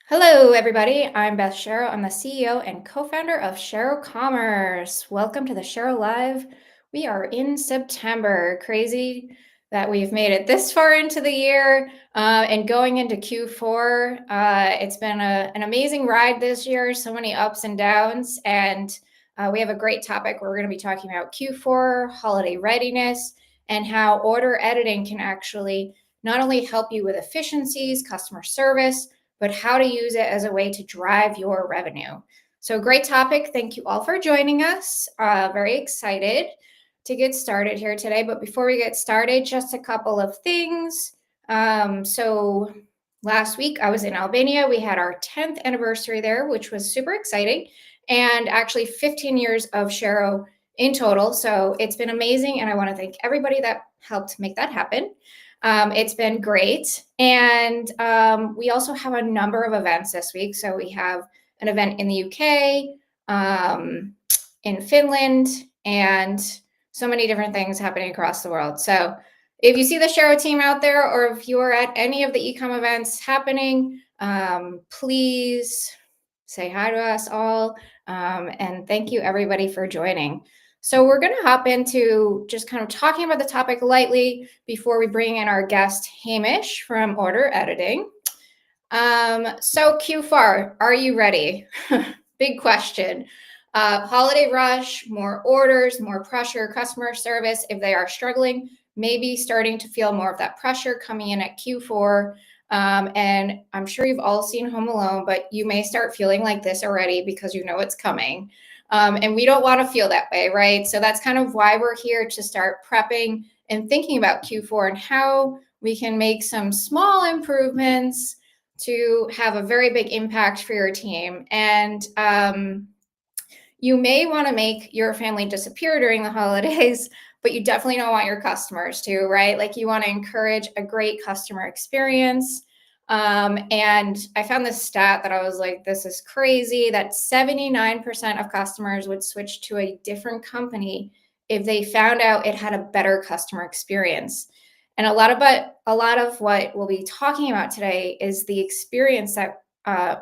Hello, everybody. I'm Beth Shero. I'm the CEO and co-founder of Shero Commerce. Welcome to the Shero Live. We are in September. Crazy that we've made it this far into the year and going into Q4. It's been an amazing ride this year, so many ups and downs. And we have a great topic. We're going to be talking about Q4, holiday readiness, and how order editing can actually not only help you with efficiencies, customer service, but how to use it as a way to drive your revenue. So, great topic. Thank you all for joining us. Very excited to get started here today. But before we get started, just a couple of things. So, last week I was in Albania. We had our 10th anniversary there, which was super exciting, and actually 15 years of Shero in total. So, it's been amazing. And I want to thank everybody that helped make that happen. It's been great. And we also have a number of events this week. So we have an event in the UK, in Finland, and so many different things happening across the world. So if you see the Shero team out there, or if you are at any of the ecom events happening, please say hi to us all. And thank you, everybody, for joining. So we're going to hop into just kind of talking about the topic lightly before we bring in our guest, Hamish from Order Editing. So Q4, are you ready? Big question. Holiday rush, more orders, more pressure, customer service. If they are struggling, maybe starting to feel more of that pressure coming in at Q4. And I'm sure you've all seen Home Alone, but you may start feeling like this already because you know it's coming. And we don't want to feel that way, right? So that's kind of why we're here, to start prepping and thinking about Q4 and how we can make some small improvements to have a very big impact for your team. And you may want to make your family disappear during the holidays, but you definitely don't want your customers to, right? Like, you want to encourage a great customer experience. And I found this stat that I was like, this is crazy, that 79% of customers would switch to a different company if they found out it had a better customer experience. And a lot of what we'll be talking about today is the experience that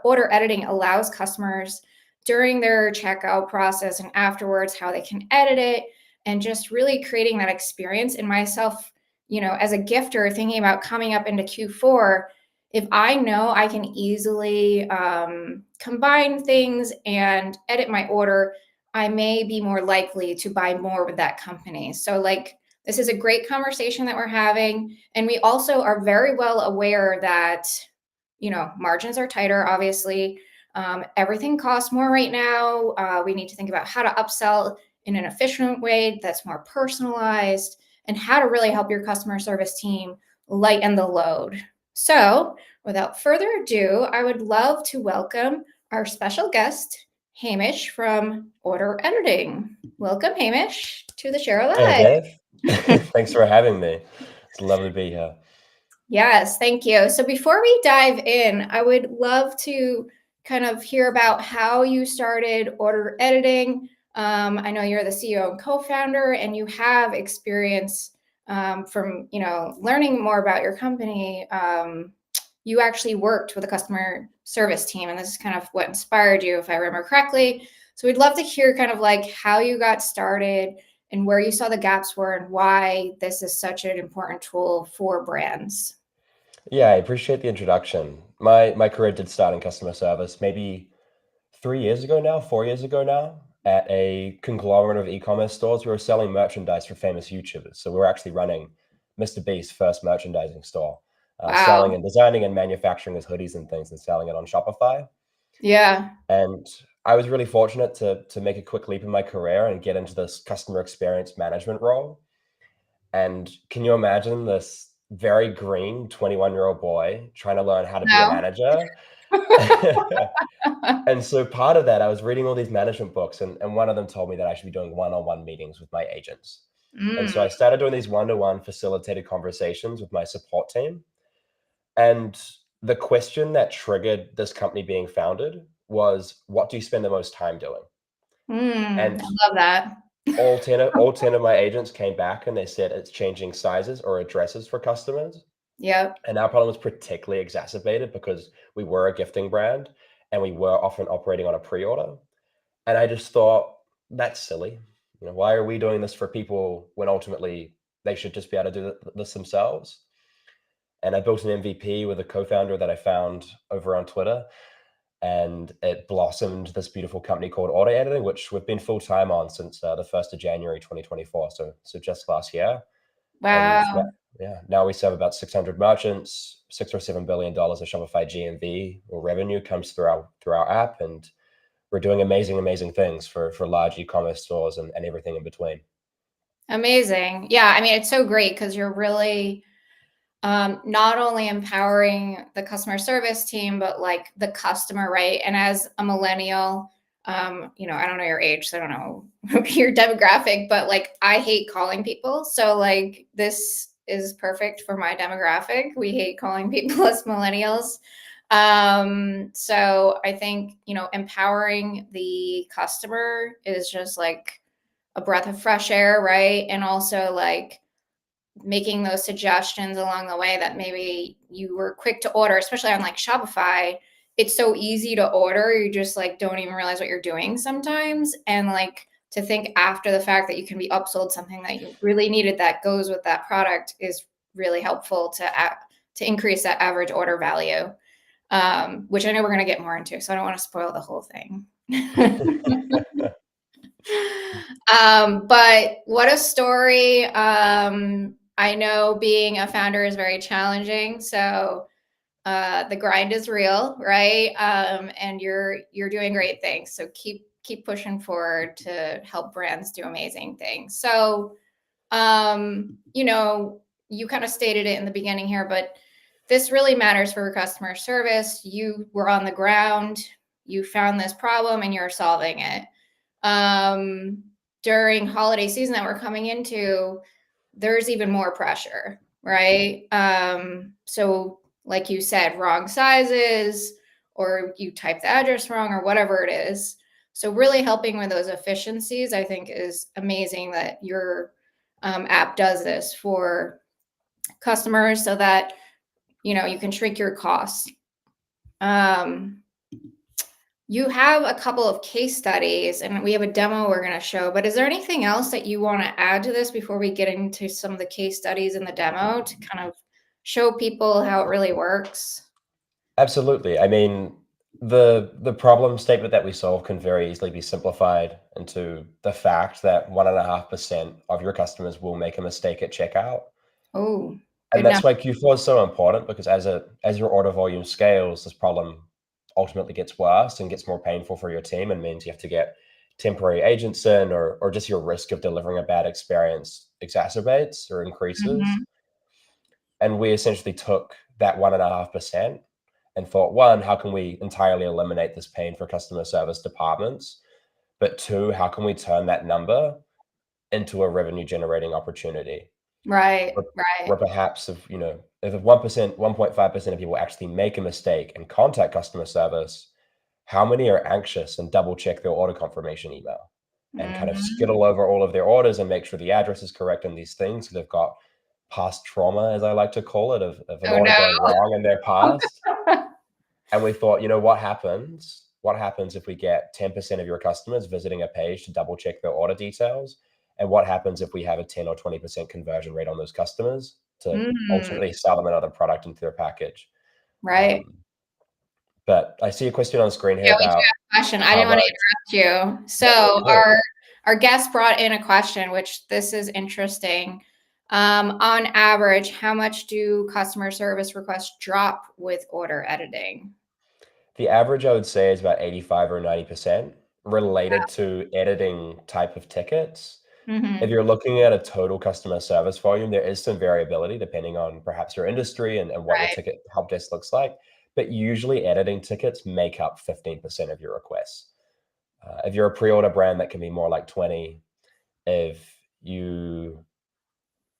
order editing allows customers during their checkout process and afterwards, how they can edit it, and just really creating that experience. And myself, as a gifter, thinking about coming up into Q4, if I know I can easily combine things and edit my order, I may be more likely to buy more with that company. So, this is a great conversation that we're having. And we also are very well aware that, margins are tighter, obviously. Everything costs more right now. We need to think about how to upsell in an efficient way that's more personalized, and how to really help your customer service team lighten the load. So, without further ado, I would love to welcome our special guest, Hamish from Order Editing. Welcome, Hamish, to the Shero Hey, Live. Beth. Thanks for having me. It's lovely to be here. Yes, thank you. So before we dive in, I would love to kind of hear about how you started Order Editing. I know you're the CEO and co-founder, and you have experience from learning more about your company. You actually worked with a customer service team, and this is kind of what inspired you, if I remember correctly. So we'd love to hear kind of like how you got started and where you saw the gaps were, and why this is such an important tool for brands. Yeah, I appreciate the introduction. My career did start in customer service maybe 3 years ago now, 4 years ago now, at a conglomerate of e-commerce stores. We were selling merchandise for famous YouTubers. So we were actually running Mr. Beast's first merchandising store, selling Wow. and designing and manufacturing his hoodies and things and selling it on Shopify. Yeah. And I was really fortunate to make a quick leap in my career and get into this customer experience management role. And can you imagine this very green 21-year-old boy trying to learn how to be a No. manager? And so part of that, I was reading all these management books, and one of them told me that I should be doing one-on-one meetings with my agents. And so Mm. I started doing these one-to-one facilitated conversations with my support team. And the question that triggered this company being founded was, what do you spend the most time doing? Mm. And I love that. all 10 of my agents came back and they said it's changing sizes or addresses for customers. Yep. And our problem was particularly exacerbated because we were a gifting brand and we were often operating on a pre-order. And I just thought, that's silly. Why are we doing this for people when ultimately they should just be able to do this themselves? And I built an MVP with a co-founder that I found over on Twitter, and it blossomed this beautiful company called Auto Editing, which we've been full time on since the 1st of January 2024. So just last year. And Wow. yeah, now we serve about 600 merchants, $6 or $7 billion of Shopify GMV or revenue comes through our app, and we're doing amazing things for large e-commerce stores and everything in between. Amazing. Yeah. I mean, it's so great because you're really not only empowering the customer service team, but like the customer, right? And as a millennial, I don't know your age, so I don't know your demographic, but like I hate calling people. So like this is perfect for my demographic. We hate calling people as millennials. So I think, empowering the customer is just like a breath of fresh air, right? And also like making those suggestions along the way that maybe you were quick to order, especially on like Shopify. It's so easy to order. You just like don't even realize what you're doing sometimes. And like to think after the fact that you can be upsold something that you really needed that goes with that product is really helpful to increase that average order value, which I know we're going to get more into. So I don't want to spoil the whole thing. But what a story. I know being a founder is very challenging. So the grind is real, right? And you're doing great things. So keep pushing forward to help brands do amazing things. So you kind of stated it in the beginning here, but this really matters for customer service. You were on the ground, you found this problem, and you're solving it. Um, During holiday season that we're coming into, there's even more pressure, right? So like you said, wrong sizes, or you type the address wrong, or whatever it is. So really helping with those efficiencies, I think, is amazing that your app does this for customers so that you can shrink your costs. Um, you have a couple of case studies, and we have a demo we're going to show, but is there anything else that you want to add to this before we get into some of the case studies in the demo to kind of show people how it really works? Absolutely. I mean, the problem statement that we solve can very easily be simplified into the fact that 1.5% of your customers will make a mistake at checkout. Oh, And good enough. that's why Q4 is so important, because as your order volume scales, this problem ultimately gets worse and gets more painful for your team, and means you have to get temporary agents in, or just your risk of delivering a bad experience exacerbates or increases. Mhm. And we essentially took that 1.5% and thought, one, how can we entirely eliminate this pain for customer service departments? But two, how can we turn that number into a revenue generating opportunity? Right, Where, right. where perhaps if 1%, 1.5% of people actually make a mistake and contact customer service, how many are anxious and double check their order confirmation email and kind of Mhm. skittle over all of their orders and make sure the address is correct and these things? They've got past trauma, as I like to call it, of an Oh order no. going wrong in their past. And we thought, what happens? What happens if we get 10% of your customers visiting a page to double check their order details? And what happens if we have a 10 or 20% conversion rate on those customers to Mm, ultimately sell them another product into their package? right. Um, but I see a question on the screen here Yeah, we do about have a question. I how didn't want much. to interrupt you. No, no, So go ahead. our guest brought in a question, which this is interesting. On average, how much do customer service requests drop with order editing? The average, I would say, is about 85 or 90% related to editing type of tickets. If Hmm. you're looking at a total customer service volume, there is some variability depending on perhaps your industry and what your Right. ticket help desk looks like. But usually, editing tickets make up 15% of your requests. If you're a pre-order brand, that can be more like 20. If you,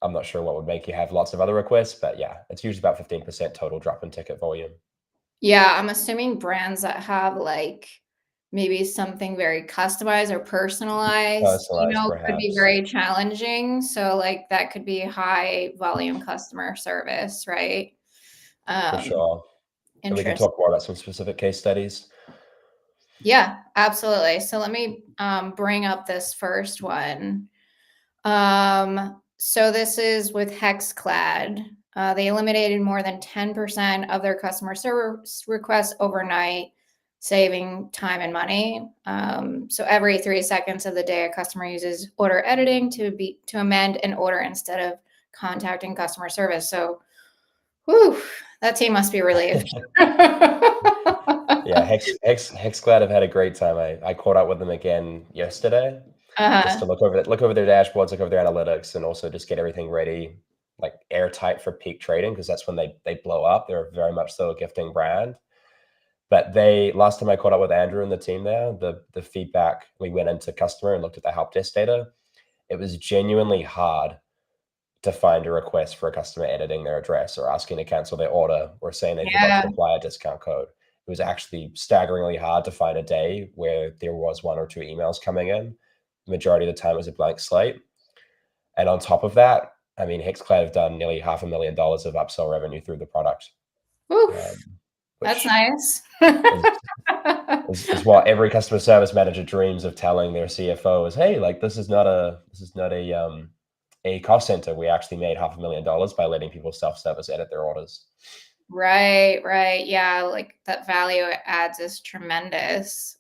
I'm not sure what would make you have lots of other requests, but yeah, it's usually about 15% total drop in ticket volume. Yeah, I'm assuming brands that have like maybe something very customized or personalized, Personalized, could be perhaps. very challenging. So like that could be high volume customer service, right? For Um, sure. And we can interest. talk more about some specific case studies. Yeah, absolutely. So let me bring up this first one. So this is with Hexclad. They eliminated more than 10% of their customer service requests overnight, saving time and money. So every 3 seconds of the day, a customer uses order editing to amend an order instead of contacting customer service. So, whew, that team must be relieved. Yeah, Hexclad have had a great time. I caught up with them again yesterday just to uh-huh. look over their dashboards, look over their analytics, and also just get everything ready, like airtight for peak trading, because that's when they blow up. They're very much so a gifting brand. But they last time I caught up with Andrew and the team there, the feedback, we went into customer and looked at the help desk data. It was genuinely hard to find a request for a customer editing their address or asking to cancel their order or saying they forgot Yeah. to apply a discount code. It was actually staggeringly hard to find a day where there was 1 or 2 emails coming in. The majority of the time it was a blank slate. And on top of that, I mean, Hexclad have done nearly $500,000 of upsell revenue through the product, Oof, um, that's which nice. is, is what every customer service manager dreams of telling their CFO is, hey, like this is not a cost center. We actually made $500,000 by letting people self-service edit their orders. Right, right. Yeah, like that value it adds is tremendous.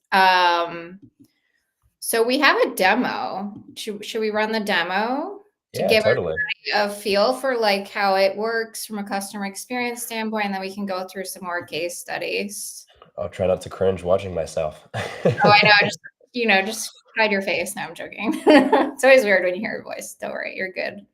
So we have a demo. Should we run the demo to Yeah, give totally. everybody a feel for like how it works from a customer experience standpoint, and then we can go through some more case studies. I'll try not to cringe watching myself. Oh, I know, just hide your face. No, I'm joking. It's always weird when you hear your voice. Don't worry, you're good.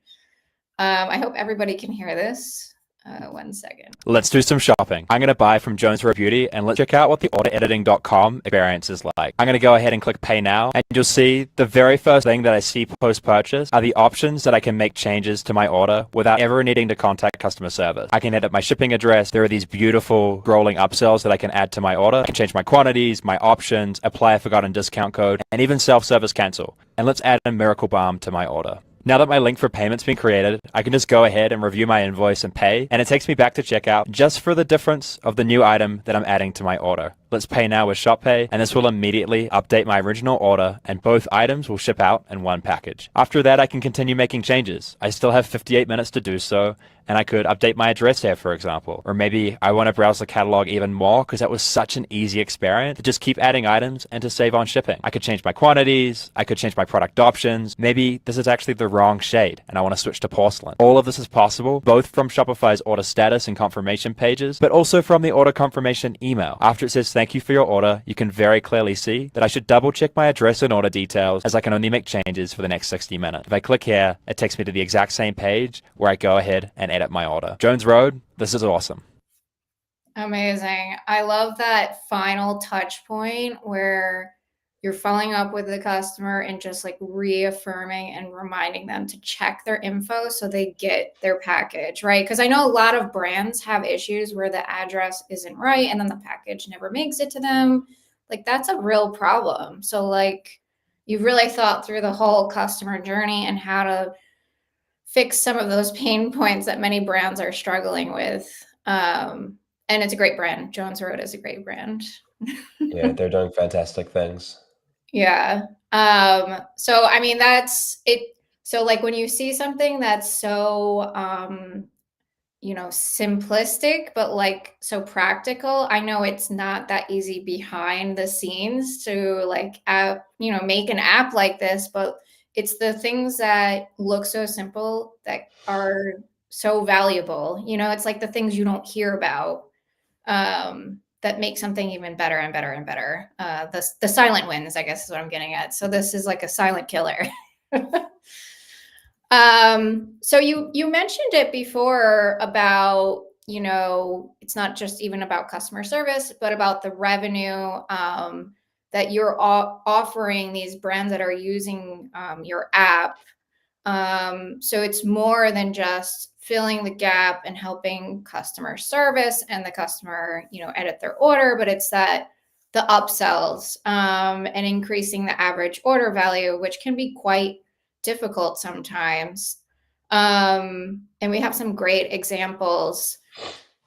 I hope everybody can hear this. 1 second. Let's do some shopping. I'm going to buy from Jones Road Beauty and let's check out what the orderediting.com experience is like. I'm going to go ahead and click pay now and you'll see the very first thing that I see post purchase are the options that I can make changes to my order without ever needing to contact customer service. I can edit my shipping address. There are these beautiful rolling upsells that I can add to my order. I can change my quantities, my options, apply a forgotten discount code, and even self-service cancel. And let's add a miracle balm to my order. Now that my link for payment's been created, I can just go ahead and review my invoice and pay, and it takes me back to checkout just for the difference of the new item that I'm adding to my order. Let's pay now with ShopPay, and this will immediately update my original order, and both items will ship out in one package. After that, I can continue making changes. I still have 58 minutes to do so, and I could update my address here, for example. Or maybe I want to browse the catalog even more because that was such an easy experience to just keep adding items and to save on shipping. I could change my quantities. I could change my product options. Maybe this is actually the wrong shade and I want to switch to porcelain. All of this is possible both from Shopify's order status and confirmation pages, but also from the order confirmation email. After it says thank you for your order, you can very clearly see that I should double check my address and order details as I can only make changes for the next 60 minutes. If I click here, it takes me to the exact same page where I go ahead and edit my order. Jones Road, this is awesome. Amazing. I love that final touch point where you're following up with the customer and just like reaffirming and reminding them to check their info so they get their package, right? Because I know a lot of brands have issues where the address isn't right and then the package never makes it to them. Like that's a real problem. So like you've really thought through the whole customer journey and how to fix some of those pain points that many brands are struggling with. And it's a great brand. Jones Road is a great brand. Yeah, they're doing fantastic things. Yeah. So I mean that's it. So like when you see something that's so simplistic, but like so practical. I know it's not that easy behind the scenes to like make an app like this, but it's the things that look so simple that are so valuable. It's like the things you don't hear about that make something even better and better and better. The silent wins, I guess, is what I'm getting at. So this is like a silent killer. So you mentioned it before about, it's not just even about customer service, but about the revenue that you're offering these brands that are using your app. So it's more than just filling the gap and helping customer service and the customer, edit their order, but it's that the upsells and increasing the average order value, which can be quite difficult sometimes. And we have some great examples.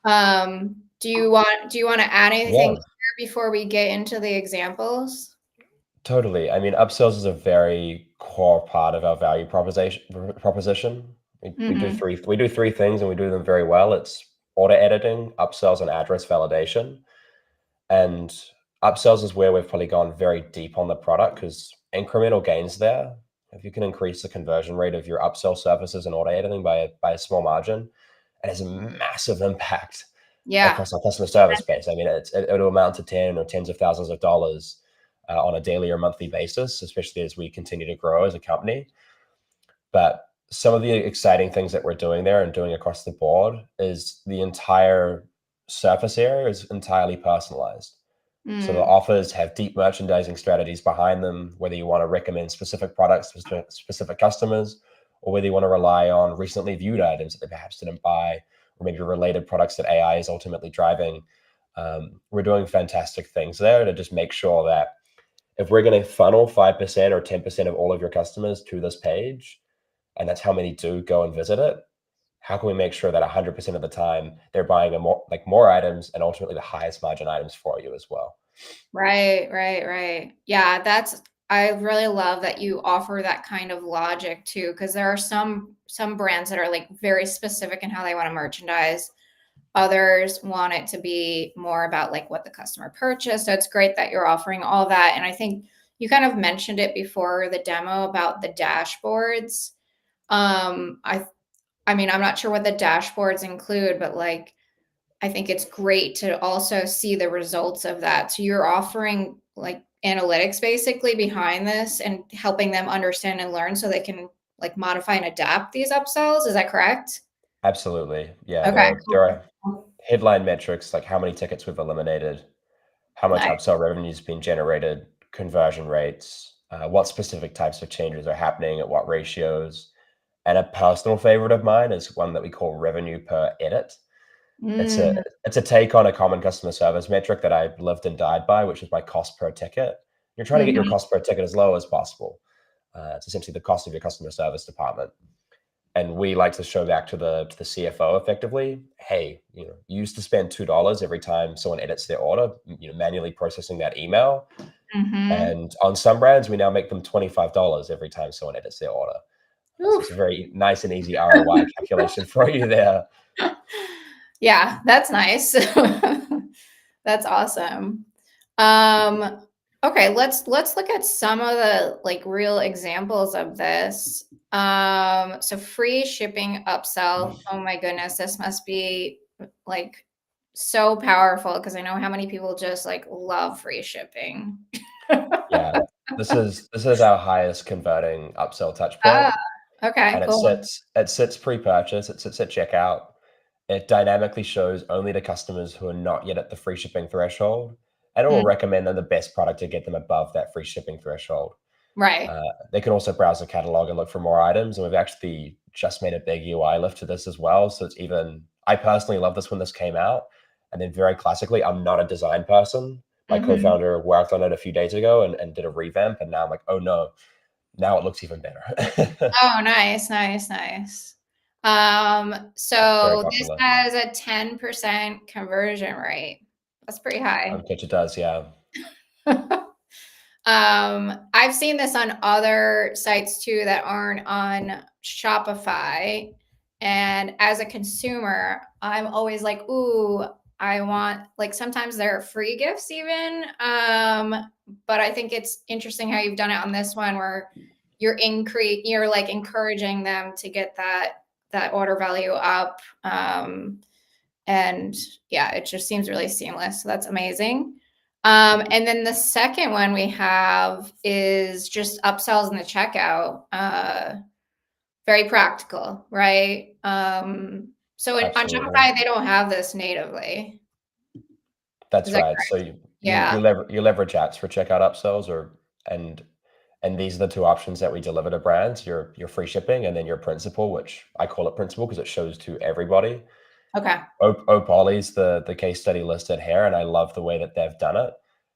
Do you want to add anything Yeah, here before we get into the examples? totally. I mean, upsells is a very core part of our value proposition. We do Mhm. three things and we do them very well. It's order editing, upsells, and address validation. And upsells is where we've probably gone very deep on the product because incremental gains there. If you can increase the conversion rate of your upsell services and order editing by a small margin, it has a massive impact Yeah. across our customer service base. I mean, it'll amount to tens of thousands of dollars on a daily or monthly basis, especially as we continue to grow as a company. But some of the exciting things that we're doing there and doing across the board is the entire surface area is entirely personalized. So the Mm. offers have deep merchandising strategies behind them, whether you want to recommend specific products to specific customers, or whether you want to rely on recently viewed items that they perhaps didn't buy, or maybe related products that AI is ultimately driving. We're doing fantastic things there to just make sure that if we're going to funnel 5% or 10% of all of your customers to this page, and that's how many do go and visit it, how can we make sure that 100% of the time they're buying more items and ultimately the highest margin items for you as well? Right. Yeah, I really love that you offer that kind of logic too, because there are some brands that are like very specific in how they want to merchandise. Others want it to be more about like what the customer purchased. So it's great that you're offering all that. And I think you kind of mentioned it before the demo about the dashboards. Um, I I mean, I'm not sure what the dashboards include, but like I think it's great to also see the results of that. So you're offering like analytics basically behind this and helping them understand and learn so they can like modify and adapt these upsells. Is that correct? Absolutely. Yeah, Okay. there Cool. are headline metrics like how many tickets we've eliminated, how much Nice. upsell revenue has been generated, conversion rates, what specific types of changes are happening at what ratios. And a personal favorite of mine is one that we call revenue per edit. It's a Mm, it's a take on a common customer service metric that I've lived and died by, which is my cost per ticket. You're trying to get your mhm, cost per ticket as low as possible. It's essentially the cost of your customer service department. And we like to show back to the CFO effectively, hey, you used to spend $2 every time someone edits their order, manually processing that email. mhm. And on some brands, we now make them $25 every time someone edits their order. So it's a Oof. very nice and easy ROI calculation for you there. Yeah, that's nice. That's awesome. Um, okay, let's look at some of the like real examples of this. So free shipping upsell. Oh my goodness, this must be like so powerful because I know how many people just like love free shipping. Yeah, this is our highest converting upsell touch Ah, point, okay, and cool. it sits pre-purchase, it sits at checkout. It dynamically shows only to customers who are not yet at the free shipping threshold, and it will Mm, recommend them the best product to get them above that free shipping threshold. right. They can also browse the catalog and look for more items, and we've actually just made a big UI lift to this as well. So it's even I personally love this when this came out, and then very classically, I'm not a design person. My Mhm. co-founder worked on it a few days ago and did a revamp, and now I'm like, oh no, now it looks even better. Oh, nice. Very So this popular. has a 10% conversion rate. That's pretty high. Which it does, yeah. I've seen this on other sites too that aren't on Shopify. And as a consumer, I'm always like, ooh, I want like sometimes there are free gifts even. But I think it's interesting how you've done it on this one where you're like encouraging them to get that order value up. And yeah, it just seems really seamless. So that's amazing. And then the second one we have is just upsells in the checkout. Very practical, right? On Absolutely. Shopify, they don't have this natively. Is That's that right. So correct? you Yeah. leverage apps for checkout upsells and and these are the two options that we deliver to brands, your free shipping and then your principal, which I call it principal because it shows to everybody. Okay. Opoly's the case study listed here, and I love the way that they've done it.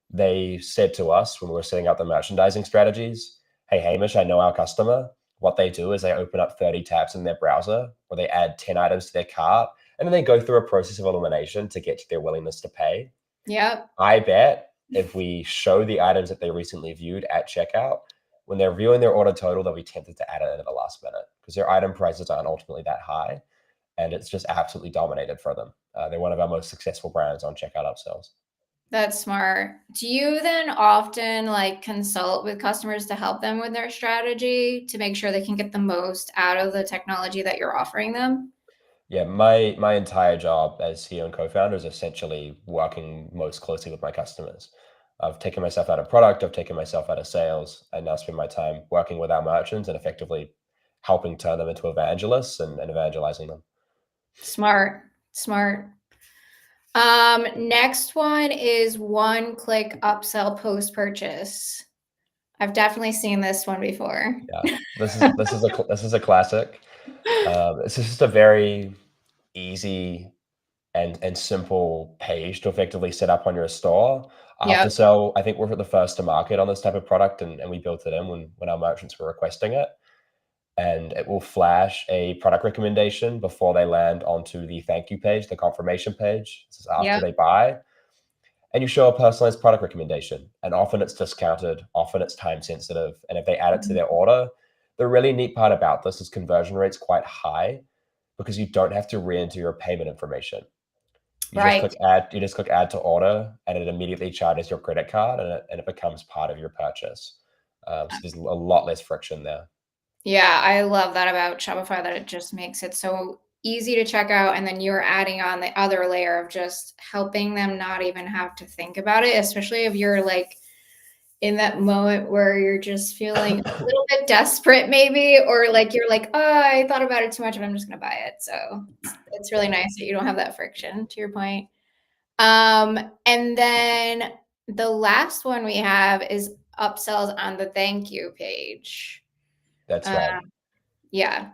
they said to us when we were setting up the merchandising strategies, hey, Hamish, I know our customer. What they do is they open up 30 tabs in their browser, or they add 10 items to their cart, and then they go through a process of elimination to get to their willingness to pay. Yep. I bet if we show the items that they recently viewed at checkout, when they're viewing their order total, they'll be tempted to add it in at the last minute because their item prices aren't ultimately that high, and it's just absolutely dominated for them. They're one of our most successful brands on checkout upsells. That's smart. Do you then often like consult with customers to help them with their strategy to make sure they can get the most out of the technology that you're offering them? Yeah, my entire job as CEO and co-founder is essentially working most closely with my customers. I've taken myself out of product, I've taken myself out of sales, and now spend my time working with our merchants and effectively helping turn them into evangelists and evangelizing them. Smart, smart. Next one is one-click upsell post-purchase. I've definitely seen this one before. Yeah, this is a classic. This is just a very easy and simple page to effectively set up on your store. After Yep, sell, I think we're the first to market on this type of product, and we built it in when our merchants were requesting it. And it will flash a product recommendation before they land onto the thank you page, the confirmation page. This is after yep, they buy. And you show a personalized product recommendation. And often it's discounted, often it's time sensitive. And if they add it to their order, the really neat part about this is conversion rate's quite high because you don't have to re-enter your payment information. right. You just click add to order, and it immediately charges your credit card, and it becomes part of your purchase. So there's a lot less friction there. Yeah, I love that about Shopify that it just makes it so easy to check out. And then you're adding on the other layer of just helping them not even have to think about it, especially if you're like in that moment where you're just feeling a little bit desperate, maybe, or like you're like, oh, I thought about it too much and I'm just going to buy it. So it's really Yeah. nice that you don't have that friction, to your point. And then the last one we have is upsells on the thank you page. That's Uh, right. yeah.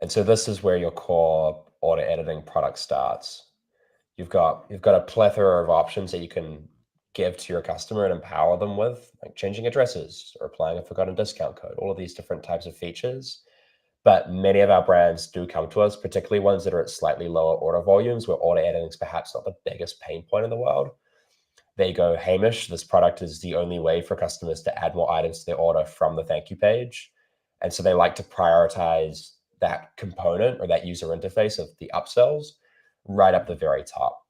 And so this is where your core order editing product starts. You've got a plethora of options that you can give to your customer and empower them with, like changing addresses or applying a forgotten discount code, all of these different types of features. But many of our brands do come to us, particularly ones that are at slightly lower order volumes, where order editing is perhaps not the biggest pain point in the world. They go, Hamish, this product is the only way for customers to add more items to their order from the thank you page. And so they like to prioritize that component or that user interface of the upsells right up the very top.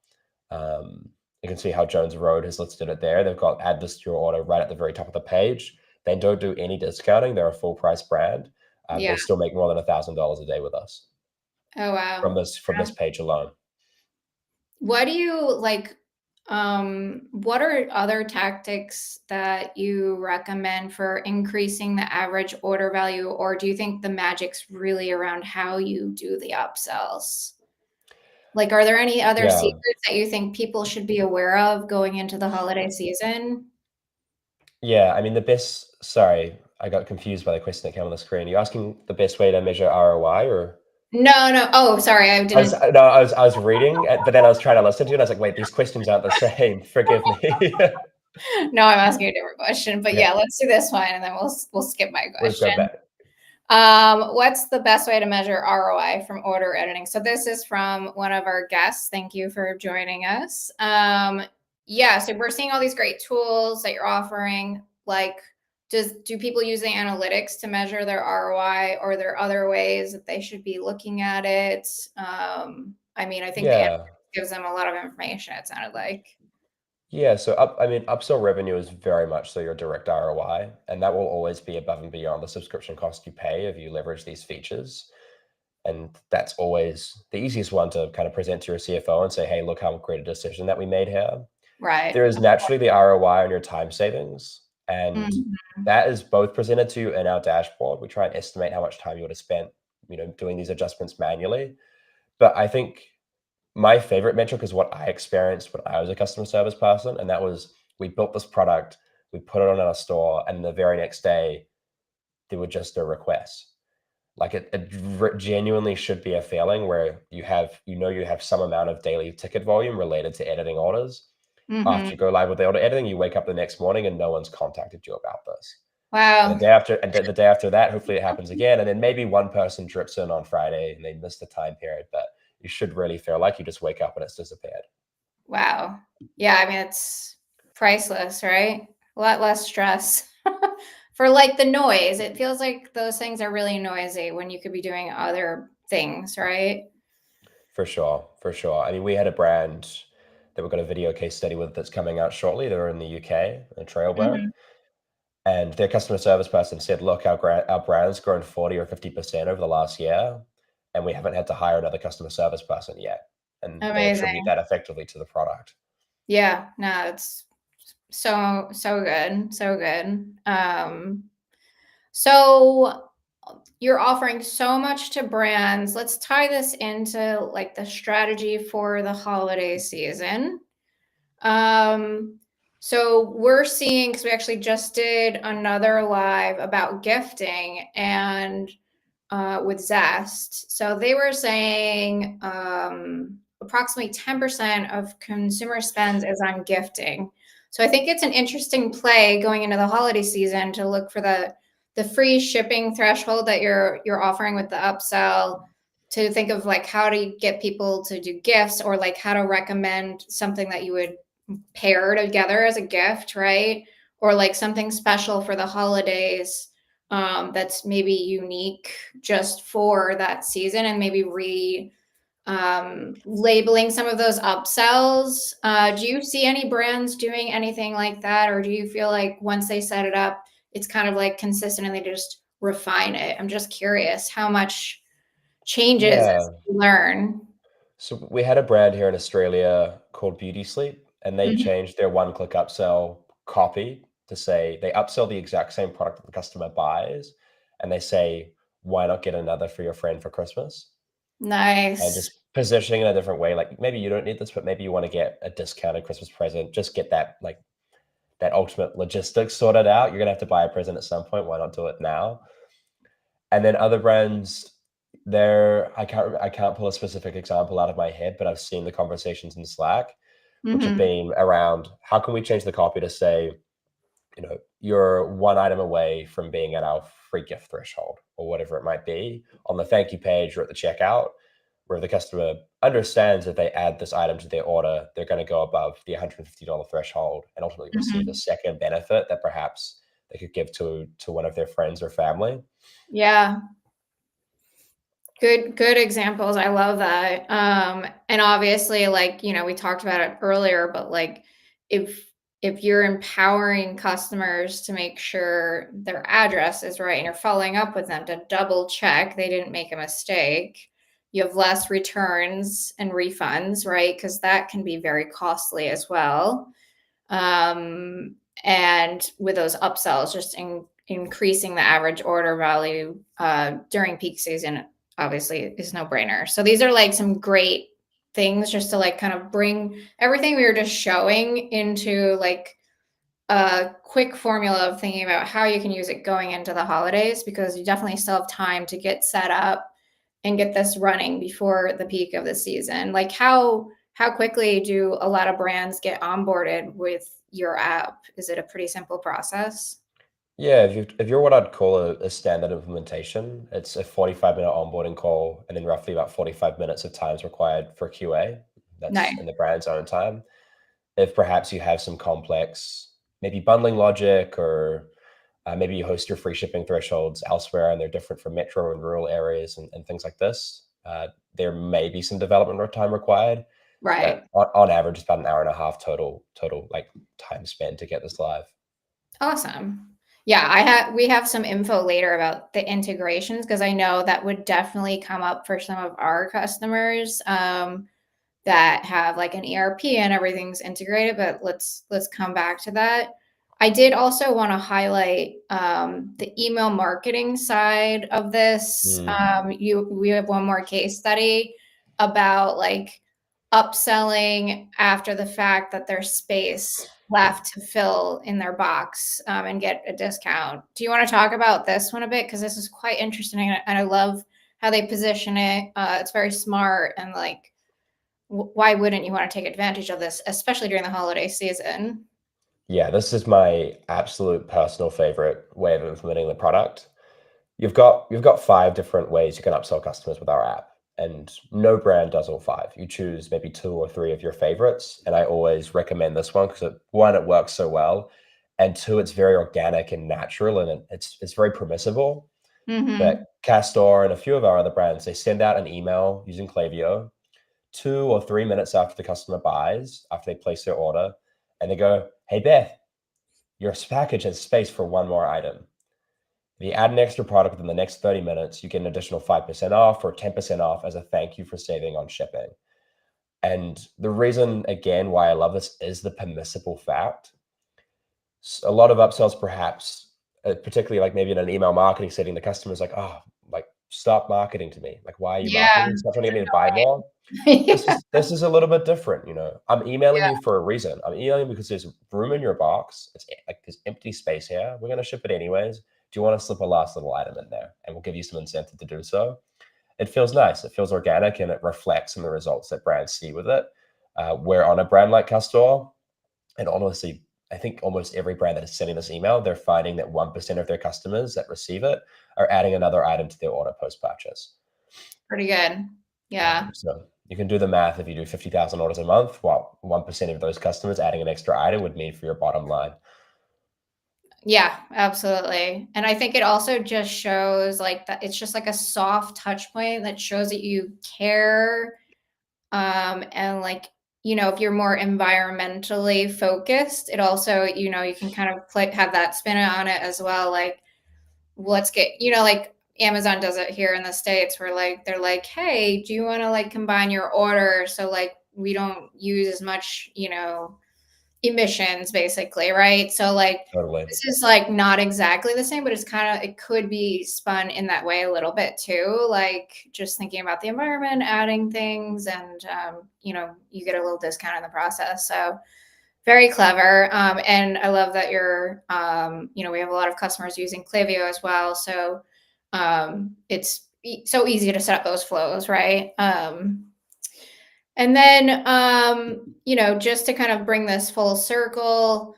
You can see how Jones Road has listed it there. They've got add this to your order right at the very top of the page. They don't do any discounting. They're a full price brand. Yeah. They still make more than $1,000 a day with us Oh, wow. from this page alone. What do you like? What are other tactics that you recommend for increasing the average order value? Or do you think the magic's really around how you do the upsells? Like, are there any other Yeah. secrets that you think people should be aware of going into the holiday season? Yeah, I mean, sorry, I got confused by the question that came on the screen. Are you asking the best way to measure ROI or? No, no. Oh, sorry, I I was didn't. no, I was reading, but then I was trying to listen to you, and I was like, wait, these questions aren't the same. Forgive me. No, I'm asking a different question. But Yeah, yeah, let's do this one, and then we'll skip my let's go question. back. What's the best way to measure ROI from order editing? So this is from one of our guests. Thank you for joining us. Yeah, so we're seeing all these great tools that you're offering. Like, do people use the analytics to measure their ROI, or are there other ways that they should be looking at it? I mean, I think the Yeah. analytics gives them a lot of information, it sounded like. Yeah, so I mean, upsell revenue is very much so your direct ROI, and that will always be above and beyond the subscription cost you pay if you leverage these features. And that's always the easiest one to kind of present to your CFO and say, hey, look how great a decision that we made here. Right. There is naturally the ROI on your time savings, and Mhm. that is both presented to you in our dashboard. We try and estimate how much time you would have spent, doing these adjustments manually. But I think my favorite metric is what I experienced when I was a customer service person, and that was we built this product, we put it on our store, and the very next day there were just a request. Like it genuinely should be a feeling where you have some amount of daily ticket volume related to editing orders. Mm-hmm. After you go live with the order editing, you wake up the next morning and no one's contacted you about this. And Wow. the day after, and the day after that, hopefully it happens again. And then maybe one person drips in on Friday and they miss the time period, but you should really feel like you just wake up and it's disappeared. Wow. Yeah, I mean, it's priceless, right? A lot less stress for like the noise. It feels like those things are really noisy when you could be doing other things, right? For sure, for sure. I mean, we had a brand that we've got a video case study with that's coming out shortly. They're in the UK, a Trailbird. Mhm. And their customer service person said, look, our brand's grown 40 or 50% over the last year, and we haven't had to hire another customer service person yet. And they attribute Amazing. that effectively to the product. Yeah, no, it's so good. So good. So you're offering so much to brands. Let's tie this into like the strategy for the holiday season. Um, so we're seeing, because we actually just did another live about gifting and with Zest. So they were saying approximately 10% of consumer spends is on gifting. So I think it's an interesting play going into the holiday season to look for the free shipping threshold that you're offering with the upsell, to think of like how to get people to do gifts, or like how to recommend something that you would pair together as a gift, right? Or like something special for the holidays, that's maybe unique just for that season, and maybe labeling some of those upsells. Do you see any brands doing anything like that, or do you feel like once they set it up, it's kind of like consistent and they just refine it? I'm just curious how much changes as Yeah. you learn. So we had a brand here in Australia called Beauty Sleep, and they Mhm. changed their one-click upsell copy to say they upsell the exact same product that the customer buys, and they say, why not get another for your friend for Christmas? And Nice. just positioning in a different way. Like maybe you don't need this, but maybe you want to get a discounted Christmas present. Just get that like that ultimate logistics sorted out. You're gonna have to buy a present at some point. Why not do it now? And then other brands, there I can't pull a specific example out of my head, but I've seen the conversations in Slack, which have Mhm. been around how can we change the copy to say, you know, you're one item away from being at our free gift threshold or whatever it might be on the thank you page or at the checkout, where the customer understands if they add this item to their order, they're going to go above the $150 threshold and ultimately receive a Mhm. second benefit that perhaps they could give to one of their friends or family. Yeah. Good examples. I love that. And obviously, like, we talked about it earlier, but like if if you're empowering customers to make sure their address is right and you're following up with them to double check they didn't make a mistake, you have less returns and refunds, right? Because that can be very costly as well. um, and with those upsells, just increasing the average order value during peak season, obviously, is no brainer. So these are like some great things just to like kind of bring everything we were just showing into like a quick formula of thinking about how you can use it going into the holidays, because you definitely still have time to get set up and get this running before the peak of the season. Like how quickly do a lot of brands get onboarded with your app? Is it a pretty simple process? Yeah, if you're what I'd call a standard implementation, it's a 45-minute onboarding call and then roughly about 45 minutes of times required for QA. That's Nice. in the brand's own time. If perhaps you have some complex, maybe bundling logic, or maybe you host your free shipping thresholds elsewhere and they're different for metro and rural areas and things like this, there may be some development time required, Right. but on average, it's about an hour and a half total like time spent to get this live. Awesome. Yeah, we have some info later about the integrations, because I know that would definitely come up for some of our customers. That have like an ERP and everything's integrated, but let's come back to that. I did also want to highlight the email marketing side of this. Mm. We have one more case study about like upselling after the fact that there's space left to fill in their box, and get a discount. Do you want to talk about this one a bit? Because this is quite interesting, and I love how they position it. It's very smart and why wouldn't you want to take advantage of this, especially during the holiday season? Yeah, this is my absolute personal favorite way of implementing the product. You've got 5 different ways you can upsell customers with our app, and no brand does all 5. You choose maybe 2 or 3 of your favorites, and I always recommend this one because 1, it works so well, and 2, it's very organic and natural, and it's very permissible. But Mm-hmm. Castor and a few of our other brands, they send out an email using Klaviyo 2 or 3 minutes after the customer buys, after they place their order, and they go, "Hey, Beth, your package has space for 1 more item. If you add an extra product within the next 30 minutes, you get an additional 5% off or 10% off as a thank you for saving on shipping." And the reason, again, why I love this is the permissible fact. A lot of upsells, perhaps, particularly like maybe in an email marketing setting, the customer's like, "Oh, like, stop marketing to me. Like, why are you Yeah. marketing? Stop trying to get me to buy more." This Yeah. is this is a little bit different, you know? I'm emailing Yeah. you for a reason. I'm emailing you because there's room in your box. Like, there's empty space here. We're gonna ship it anyways. Do you wanna slip a last little item in there? And we'll give you some incentive to do so. It feels nice. It feels organic, and it reflects in the results that brands see with it. Where on a brand like Castor, and honestly, I think almost every brand that is sending this email, they're finding that 1% of their customers that receive it are adding another item to their order post-purchase. Pretty good. Yeah. So you can do the math. If you do 50,000 orders a month, what 1% of those customers adding an extra item would mean for your bottom line. Yeah, absolutely. And I think it also just shows like that it's just like a soft touch point that shows that you care. And like, if you're more environmentally focused, it also, you can kind of have that spin on it as well. Like, let's get, like Amazon does it here in the States where like they're like, hey, do you want to like combine your order so like we don't use as much, emissions basically, right? So like Totally. this is like not exactly the same, but it could be spun in that way a little bit too, like just thinking about the environment, adding things, and you get a little discount in the process. So very clever. And I love that we have a lot of customers using Klaviyo as well. So it's so easy to set up those flows, right? And then, just to kind of bring this full circle,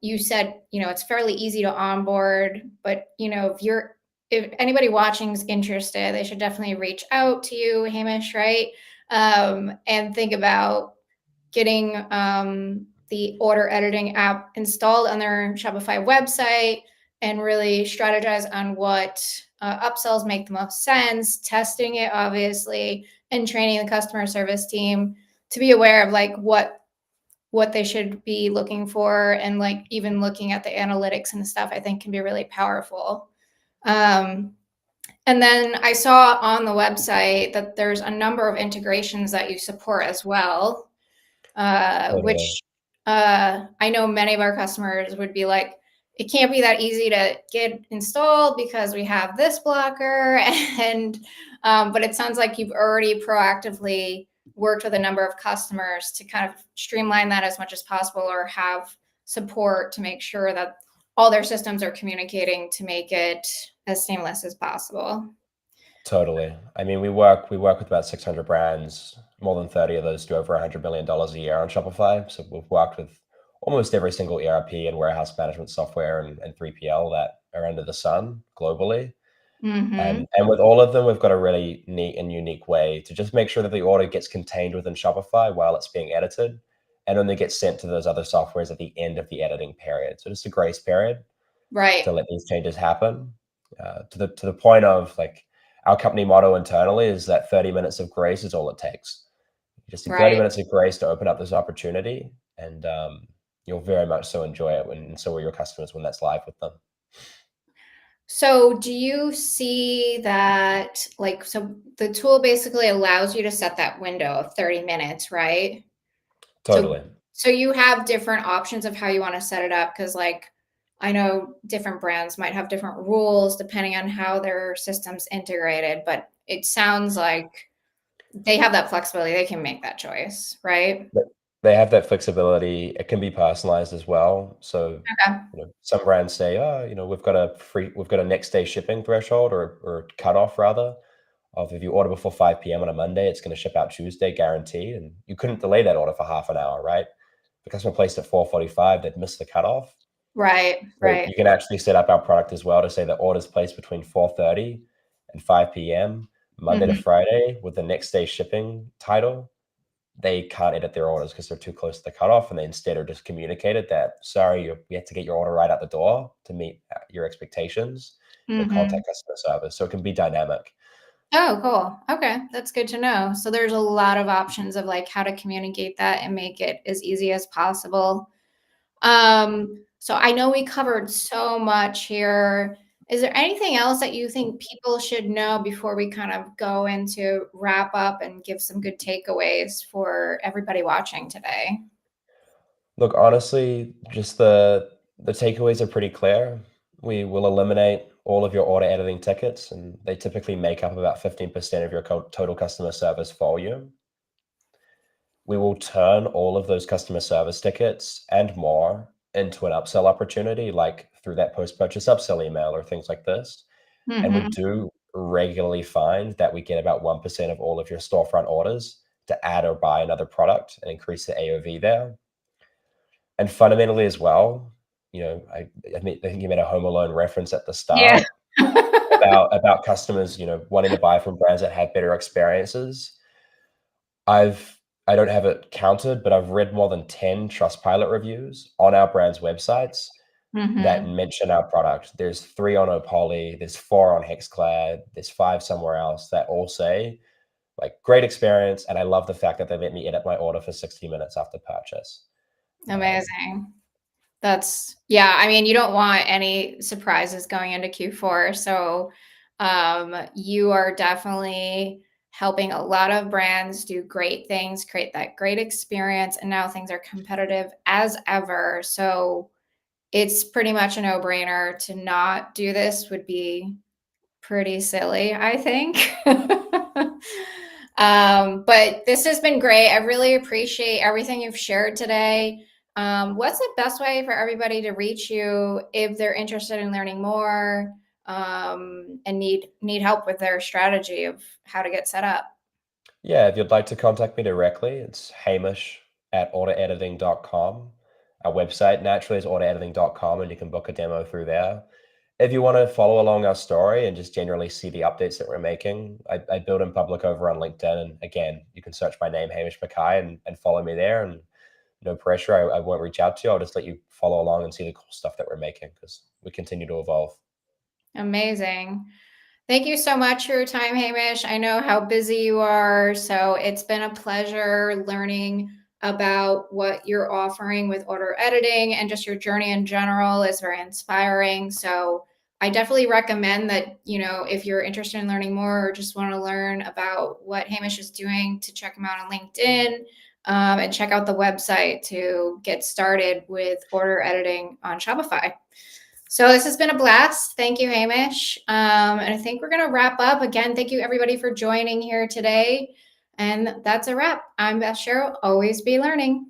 you said, it's fairly easy to onboard, but, if anybody watching is interested, they should definitely reach out to you, Hamish, right? And think about getting the order editing app installed on their Shopify website and really strategize on what upsells make the most sense, testing it, obviously, and training the customer service team to be aware of like what they should be looking for, and like even looking at the analytics and stuff, I think can be really powerful. And then I saw on the website that there's a number of integrations that you support as well, Totally. which I know many of our customers would be like, it can't be that easy to get installed because we have this blocker. And but it sounds like you've already proactively worked with a number of customers to kind of streamline that as much as possible, or have support to make sure that all their systems are communicating to make it as seamless as possible. Totally. I mean, we work with about 600 brands. More than 30 of those do over $100 million a year on Shopify. So we've worked with almost every single ERP and warehouse management software and 3PL that are under the sun globally. Mm-hmm. And with all of them, we've got a really neat and unique way to just make sure that the order gets contained within Shopify while it's being edited, and only gets sent to those other softwares at the end of the editing period. So just a grace period Right. to let these changes happen. To the point of like our company motto internally is that 30 minutes of grace is all it takes. You just need 30 Right. minutes of grace to open up this opportunity, and you'll very much so enjoy it, and so will your customers when that's live with them. So do you see that, like, so the tool basically allows you to set that window of 30 minutes, right? So Totally. so you have different options of how you want to set it up, because like I know different brands might have different rules depending on how their system's integrated, but it sounds like they have that flexibility. They can make that choice, right? But they have that flexibility. It can be personalized as well. So, Okay. some brands say, "Oh, we've got a next day shipping threshold or cutoff rather." of if you order before 5 p.m. on a Monday, it's going to ship out Tuesday, guaranteed. And you couldn't delay that order for half an hour, right? If the customer placed at 4:45, they'd miss the cutoff. Right, So right. you can actually set up our product as well to say that orders placed between 4:30 and 5 p.m. Monday to Mhm. Friday with the next day shipping title, they can't edit their orders because they're too close to the cutoff, and they instead are just communicated that, sorry, we have to get your order right out the door to meet your expectations. Mhm. Contact customer service. So it can be dynamic. Oh, cool. Okay, that's good to know. So there's a lot of options of like how to communicate that and make it as easy as possible. So I know we covered so much here. Is there anything else that you think people should know before we kind of go into wrap up and give some good takeaways for everybody watching today? Look, honestly, just the takeaways are pretty clear. We will eliminate all of your order editing tickets, and they typically make up about 15% of your total customer service volume. We will turn all of those customer service tickets and more into an upsell opportunity, like through that post-purchase upsell email or things like this. And we Mhm. do regularly find that we get about 1% of all of your storefront orders to add or buy another product and increase the AOV there. And fundamentally as well, I think you made a Home Alone reference at the Yeah. start about customers, wanting to buy from brands that have better experiences. I don't have it counted, but I've read more than 10 Trustpilot reviews on our brand's websites that Mhm. mention our product. There's 3 on Opoly, there's 4 on Hexclad, there's 5 somewhere else that all say, like, "Great experience, and I love the fact that they let me edit my order for 60 minutes after purchase." Um, Amazing. Yeah, I mean, you don't want any surprises going into Q4. So, you are definitely helping a lot of brands do great things, create that great experience, and now things are competitive as ever. So, it's pretty much a no-brainer to not do this would be pretty silly, I think. But this has been great. I really appreciate everything you've shared today. What's the best way for everybody to reach you if they're interested in learning more and need help with their strategy of how to get set up? yeah, if you'd like to contact me directly, it's hamish@orderediting.com. Our website naturally is orderediting.com, and you can book a demo through there. If you want to follow along our story and just generally see the updates that we're making, I build in public over on LinkedIn. And again, you can search my name, Hamish McKay, and follow me there. And no pressure. I won't reach out to you. I'll just let you follow along and see the cool stuff that we're making because we continue to evolve. Amazing. Thank you so much for your time, Hamish. I know how busy you are, so it's been a pleasure learning about what you're offering with order editing, and just your journey in general is very inspiring. So I definitely recommend that, if you're interested in learning more or just want to learn about what Hamish is doing, to check him out on LinkedIn, and check out the website to get started with order editing on Shopify. So this has been a blast. Thank you, Hamish. And I think we're going to wrap up. Again, thank you everybody for joining here today. And that's a wrap. I'm Beth Shero. Always be learning.